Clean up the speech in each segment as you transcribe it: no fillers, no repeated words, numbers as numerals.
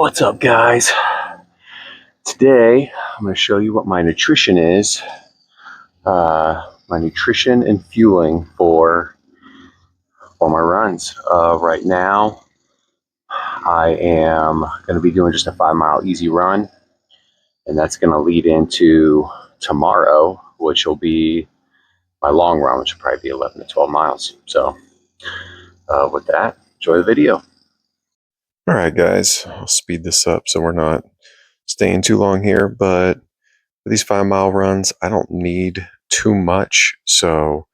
What's up, guys? Today I'm going to show you what my nutrition is, my nutrition and fueling for my runs. Right now I am going to be doing just a 5 mile easy run, and that's going to lead into tomorrow, which will be my long run, which will probably be 11 to 12 miles. So with that, enjoy the video. All right, guys, I'll speed this up so we're not staying too long here. But for these 5 mile runs, I don't need too much. So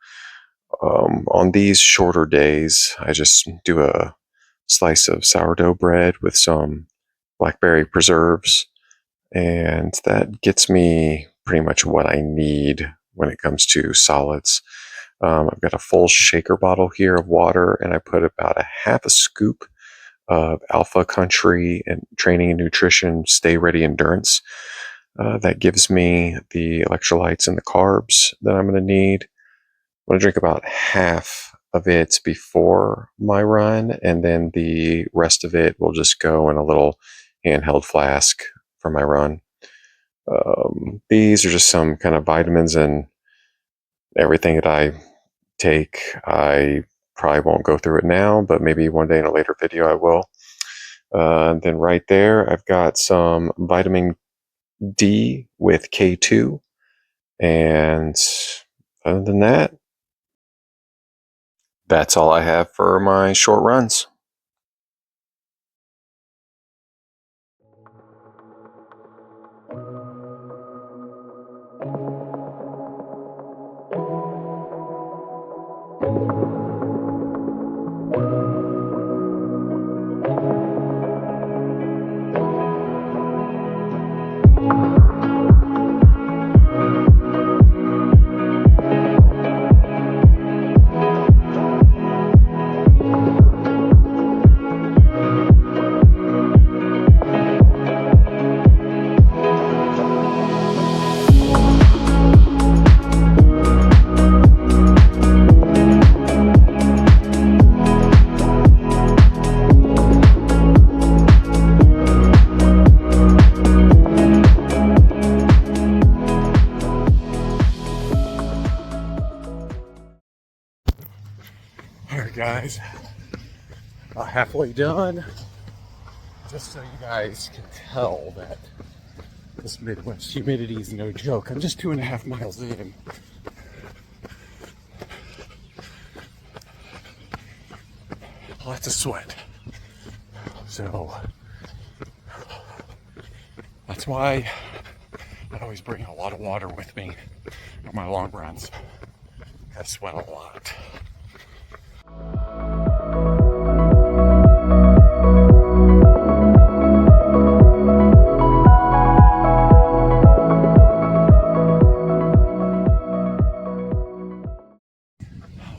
on these shorter days, I just do a slice of sourdough bread with some blackberry preserves, and that gets me pretty much what I need when it comes to solids. I've got a full shaker bottle here of water, and I put about a half a scoop of Alpha Country and Training and Nutrition Stay Ready Endurance. That gives me the electrolytes and the carbs that I'm going to need. I'm going to drink about half of it before my run, and then the rest of it will just go in a little handheld flask for my run. These are just some kind of vitamins and everything that I take. I probably won't go through it now, but maybe one day in a later video I will. Then right there, I've got some vitamin D with K2. And other than that, that's all I have for my short runs. Alright, guys, about halfway done. Just so you guys can tell that this Midwest humidity is no joke. I'm just 2.5 miles in. Lots of sweat. So that's why I always bring a lot of water with me on my long runs. I sweat a lot.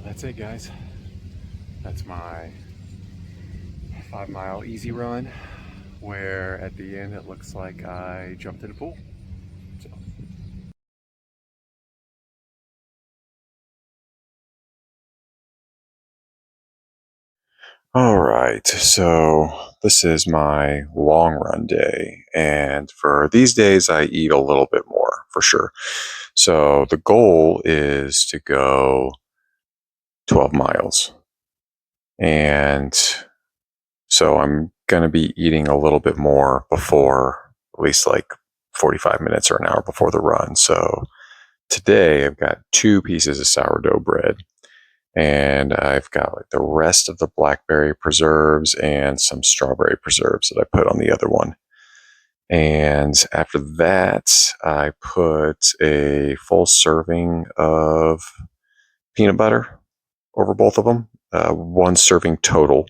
That's it, guys. That's my 5 mile easy run, where at the end it looks like I jumped in a pool. So. All right, so this is my long run day, and for these days I eat a little bit more for sure. So the goal is to go 12 miles, and so I'm going to be eating a little bit more before, at least like 45 minutes or an hour before the run. So today I've got 2 pieces of sourdough bread, and I've got like the rest of the blackberry preserves and some strawberry preserves that I put on the other one. And after that, I put a full serving of peanut butter over both of them, 1 serving total.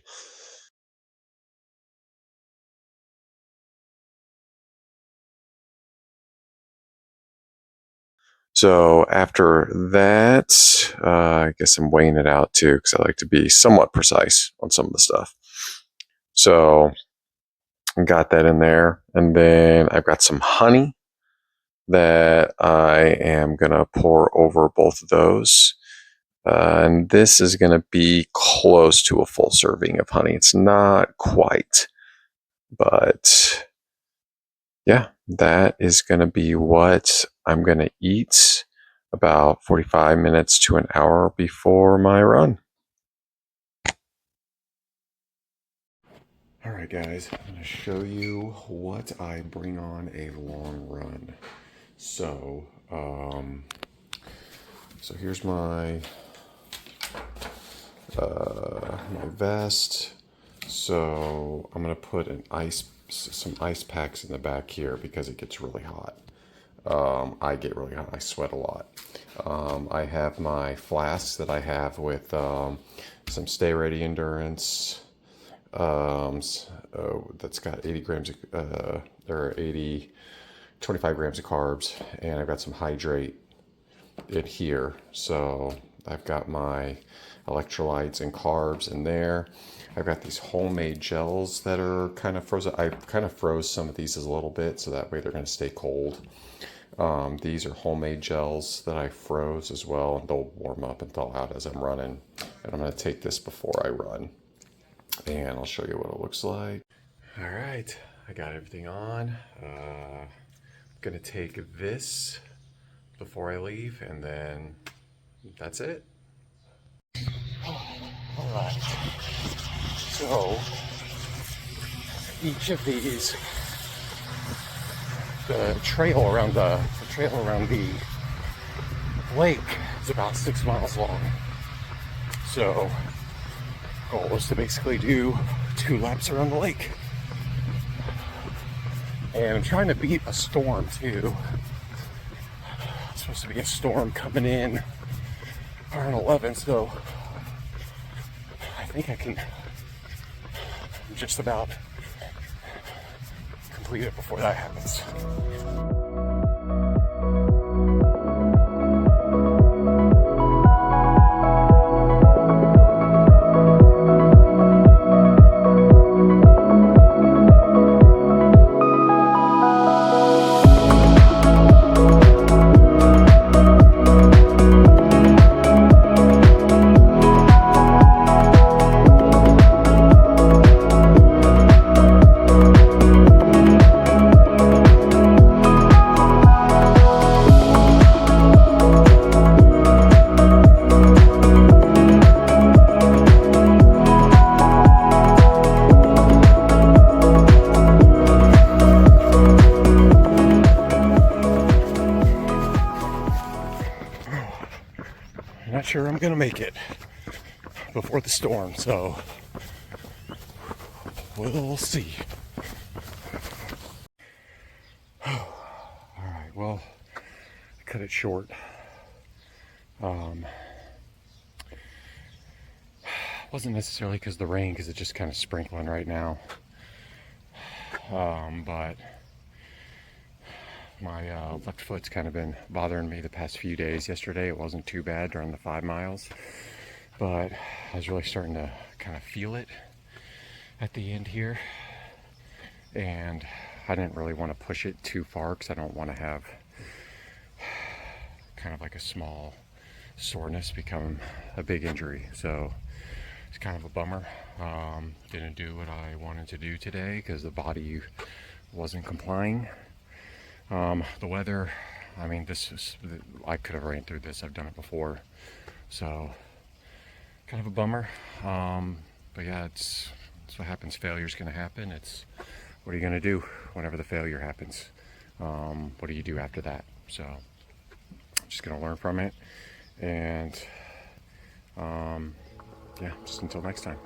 So after that, I guess I'm weighing it out too, because I like to be somewhat precise on some of the stuff. So I got that in there. And then I've got some honey that I am going to pour over both of those. And this is going to be close to a full serving of honey. It's not quite, But yeah, that is going to be what I'm going to eat about 45 minutes to an hour before my run. All right, guys, I'm going to show you what I bring on a long run. So, here's my my vest. So I'm gonna put some ice packs in the back here because it gets really hot. I get really hot. I sweat a lot. I have my flasks that I have with some Stay Ready Endurance. That's got 80 grams or 25 grams of carbs, and I've got some hydrate in here. So I've got my electrolytes and carbs in there. I've got these homemade gels that are kind of frozen. I kind of froze some of these a little bit so that way they're going to stay cold. These are homemade gels that I froze as well. They'll warm up and thaw out as I'm running. And I'm going to take this before I run. And I'll show you what it looks like. All right, I got everything on. I'm going to take this before I leave, and then that's it. All right. So each of these, the trail around the lake is about 6 miles long. So goal is to basically do 2 laps around the lake. And I'm trying to beat a storm too. It's supposed to be a storm coming in around 11, so I think I can just about complete it before that happens. I'm not sure I'm gonna make it before the storm, so we'll see. All right, well, I cut it short. Wasn't necessarily because of the rain, because it's just kind of sprinkling right now. But my left foot's kind of been bothering me the past few days. Yesterday it wasn't too bad during the 5 miles, but I was really starting to kind of feel it at the end here, and I didn't really want to push it too far because I don't want to have kind of like a small soreness become a big injury. So it's kind of a bummer. Didn't do what I wanted to do today because the body wasn't complying. The weather, I mean, I could have ran through this. I've done it before. So kind of a bummer. But yeah, it's what happens. Failure's going to happen. What are you going to do whenever the failure happens? What do you do after that? So I'm just going to learn from it. And yeah, just until next time.